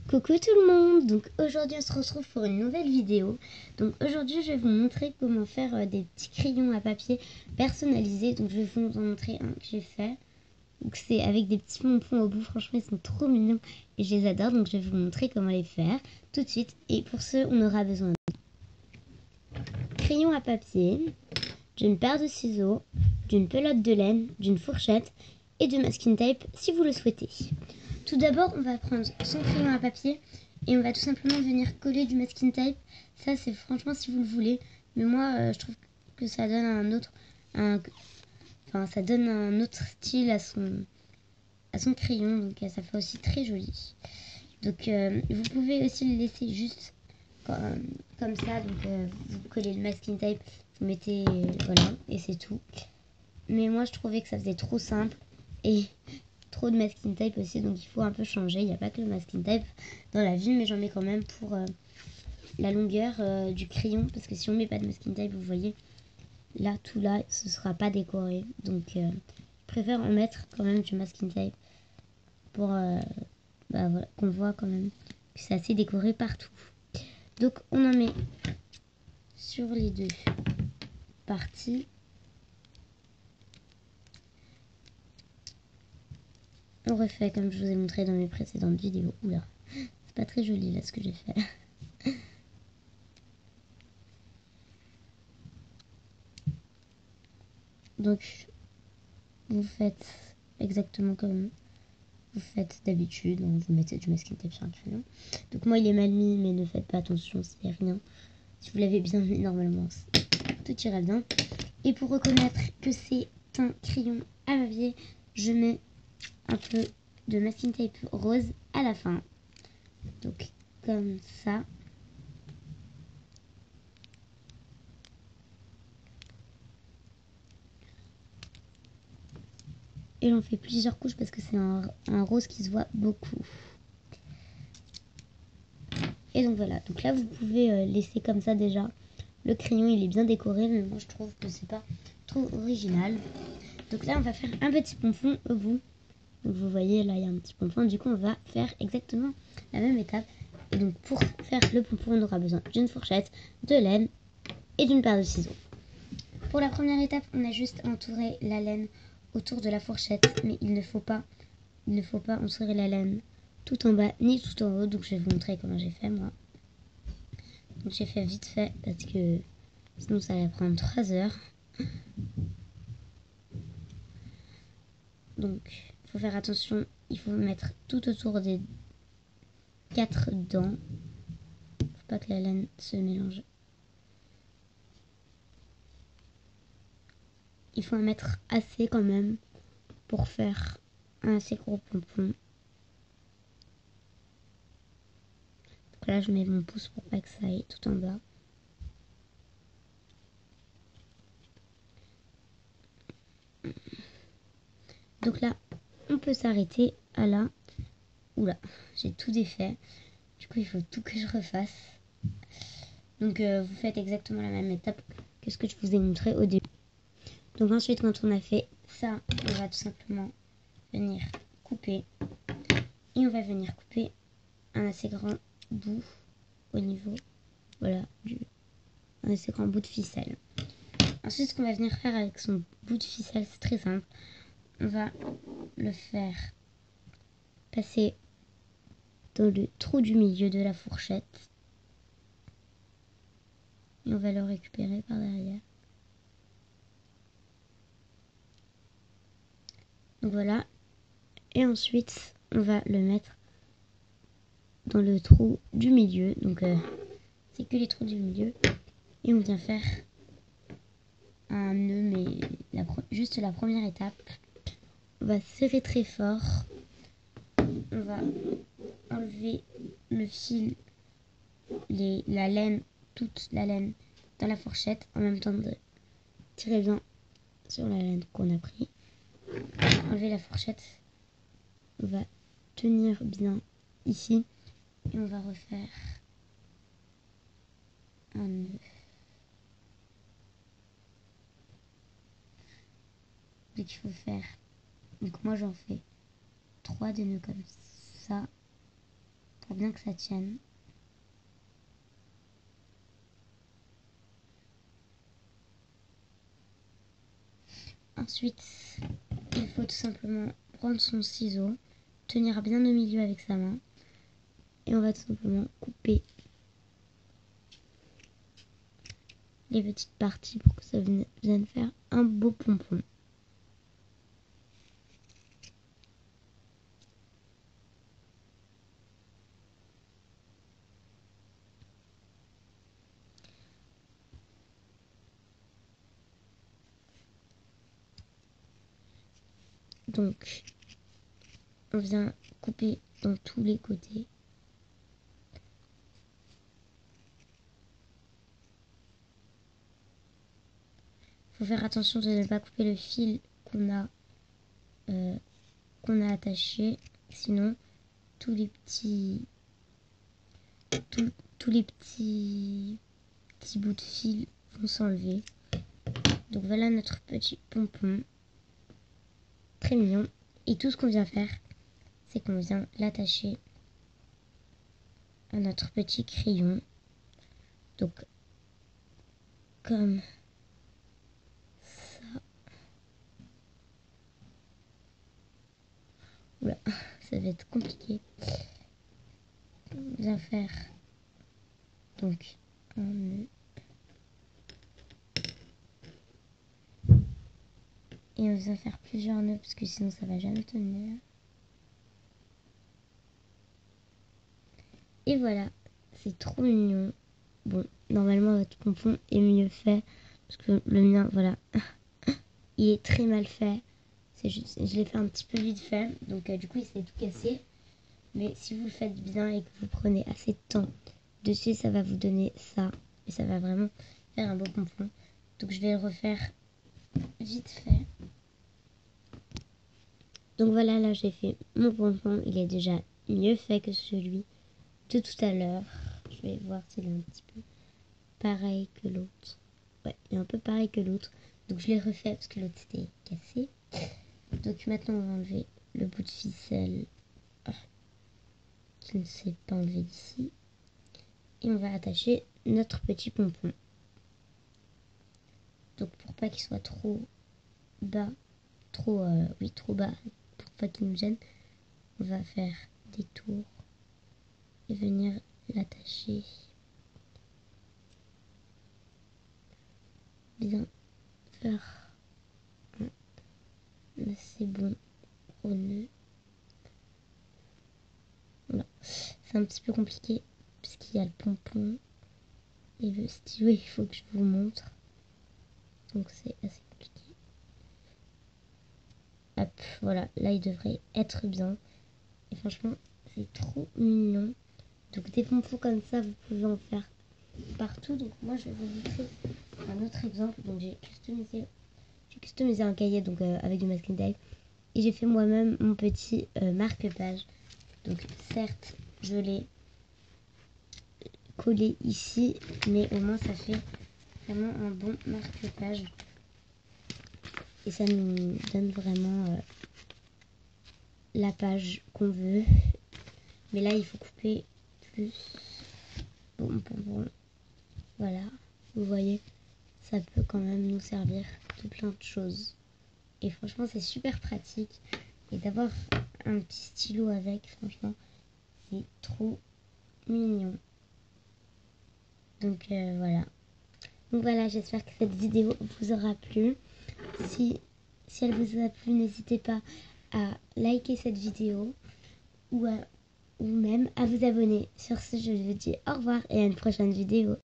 Coucou tout le monde, donc aujourd'hui on se retrouve pour une nouvelle vidéo. Donc aujourd'hui je vais vous montrer comment faire des petits crayons à papier personnalisés. Donc je vais vous en montrer un que j'ai fait. Donc c'est avec des petits pompons au bout, franchement ils sont trop mignons et je les adore. Donc je vais vous montrer comment les faire tout de suite. Et pour ce on aura besoin de crayons à papier, d'une paire de ciseaux, d'une pelote de laine, d'une fourchette et de masking tape si vous le souhaitez. Tout d'abord, on va prendre son crayon à papier et on va tout simplement venir coller du masking tape. Ça, c'est franchement si vous le voulez. Mais moi, je trouve que ça donne ça donne un autre style à son crayon. Donc, ça fait aussi très joli. Donc, vous pouvez aussi le laisser juste comme ça. Donc, vous collez le masking tape, vous mettez, voilà, et c'est tout. Mais moi, je trouvais que ça faisait trop simple et trop de masking tape aussi, donc il faut un peu changer. Il n'y a pas que le masking tape dans la vie, mais j'en mets quand même pour la longueur du crayon, parce que si on met pas de masking tape, vous voyez là, tout là, ce sera pas décoré. Donc je préfère en mettre quand même du masking tape pour voilà, qu'on voit quand même que c'est assez décoré partout. Donc on en met sur les deux parties. On refait comme je vous ai montré dans mes précédentes vidéos. Oula, c'est pas très joli là ce que j'ai fait. Donc vous faites exactement comme vous faites d'habitude. Vous mettez du masking tape sur un crayon. Donc moi il est mal mis, mais ne faites pas attention, c'est rien. Si vous l'avez bien mis normalement, tout ira bien. Et pour reconnaître que c'est un crayon à papier, je mets un peu de masking tape rose à la fin. Donc comme ça. Et j'en fais plusieurs couches parce que c'est un rose qui se voit beaucoup. Et donc voilà, donc là vous pouvez laisser comme ça déjà. Le crayon il est bien décoré, mais moi je trouve que c'est pas trop original. Donc là on va faire un petit pompon au bout. Donc vous voyez là il y a un petit pompon, du coup on va faire exactement la même étape. Et donc pour faire le pompon on aura besoin d'une fourchette, de laine et d'une paire de ciseaux. Pour la première étape on a juste entouré la laine autour de la fourchette, mais il ne faut pas entourer la laine tout en bas ni tout en haut. Donc je vais vous montrer comment j'ai fait moi. Donc j'ai fait vite fait parce que sinon ça allait prendre 3 heures. Donc il faut faire attention, il faut mettre tout autour des 4 dents. Faut pas que la laine se mélange. Il faut en mettre assez quand même pour faire un assez gros pompon. Donc là je mets mon pouce pour pas que ça aille tout en bas. Donc là on peut s'arrêter à là. Oula, j'ai tout défait. Du coup il faut tout que je refasse. Donc vous faites exactement la même étape que ce que je vous ai montré au début. Donc ensuite quand on a fait ça, on va tout simplement venir couper. Et on va venir couper un assez grand bout au niveau, voilà, un assez grand bout de ficelle. Ensuite ce qu'on va venir faire avec son bout de ficelle, c'est très simple. On va le faire passer dans le trou du milieu de la fourchette. Et on va le récupérer par derrière. Donc voilà. Et ensuite, on va le mettre dans le trou du milieu. Donc c'est que les trous du milieu. Et on vient faire un nœud, mais juste la première étape. On va serrer très fort. On va enlever le fil, la laine, toute la laine dans la fourchette. En même temps de tirer bien sur la laine qu'on a pris. Enlever la fourchette. On va tenir bien ici. Et on va refaire un nœud. Donc il faut faire. Donc moi j'en fais 3 des nœuds comme ça. pour bien que ça tienne. Ensuite, il faut tout simplement prendre son ciseau, tenir bien au milieu avec sa main et on va tout simplement couper les petites parties pour que ça vienne faire un beau pompon. Donc, on vient couper dans tous les côtés. Il faut faire attention de ne pas couper le fil qu'on a attaché, sinon tous les petits bouts de fil vont s'enlever. Donc voilà notre petit pompon, très mignon. Et tout ce qu'on vient faire, c'est qu'on vient l'attacher à notre petit crayon. Donc comme ça. Oula, ça va être compliqué. On vient faire donc un nœud. Et on vient faire plusieurs nœuds parce que sinon ça va jamais tenir. Et voilà, c'est trop mignon. Bon, normalement votre pompon est mieux fait parce que le mien, voilà, il est très mal fait. C'est juste, je l'ai fait un petit peu vite fait, donc du coup il s'est tout cassé. Mais si vous le faites bien et que vous prenez assez de temps dessus, ça va vous donner ça. Et ça va vraiment faire un beau pompon. Donc je vais le refaire vite fait. Donc voilà, là j'ai fait mon pompon. Il est déjà mieux fait que celui de tout à l'heure. Je vais voir s'il est un petit peu pareil que l'autre. Ouais, il est un peu pareil que l'autre. Donc je l'ai refait parce que l'autre était cassé. Donc maintenant on va enlever le bout de ficelle qui ne s'est pas enlevé d'ici. Et on va attacher notre petit pompon. Donc pour pas qu'il soit trop bas, trop bas, pour pas qu'il nous gêne, on va faire des tours et venir l'attacher bien vers un assez bon gros nœud. Voilà. C'est un petit peu compliqué parce qu'il y a le pompon et le stylo, il faut que je vous montre. Donc c'est assez compliqué. Hop, voilà, là il devrait être bien. Et franchement, c'est trop mignon. Donc des pompons comme ça, vous pouvez en faire partout. Donc moi, je vais vous montrer un autre exemple. Donc j'ai customisé un cahier donc avec du masking tape. Et j'ai fait moi-même mon petit marque-page. Donc certes, je l'ai collé ici, mais au moins ça fait vraiment un bon marque-page. Et ça nous donne vraiment la page qu'on veut. Mais là, il faut couper plus. Bon. Voilà, vous voyez, ça peut quand même nous servir de plein de choses. Et franchement, c'est super pratique. Et d'avoir un petit stylo avec, franchement, c'est trop mignon. Donc voilà. Donc voilà, j'espère que cette vidéo vous aura plu. Si elle vous a plu, n'hésitez pas à liker cette vidéo ou même à vous abonner. Sur ce, je vous dis au revoir et à une prochaine vidéo.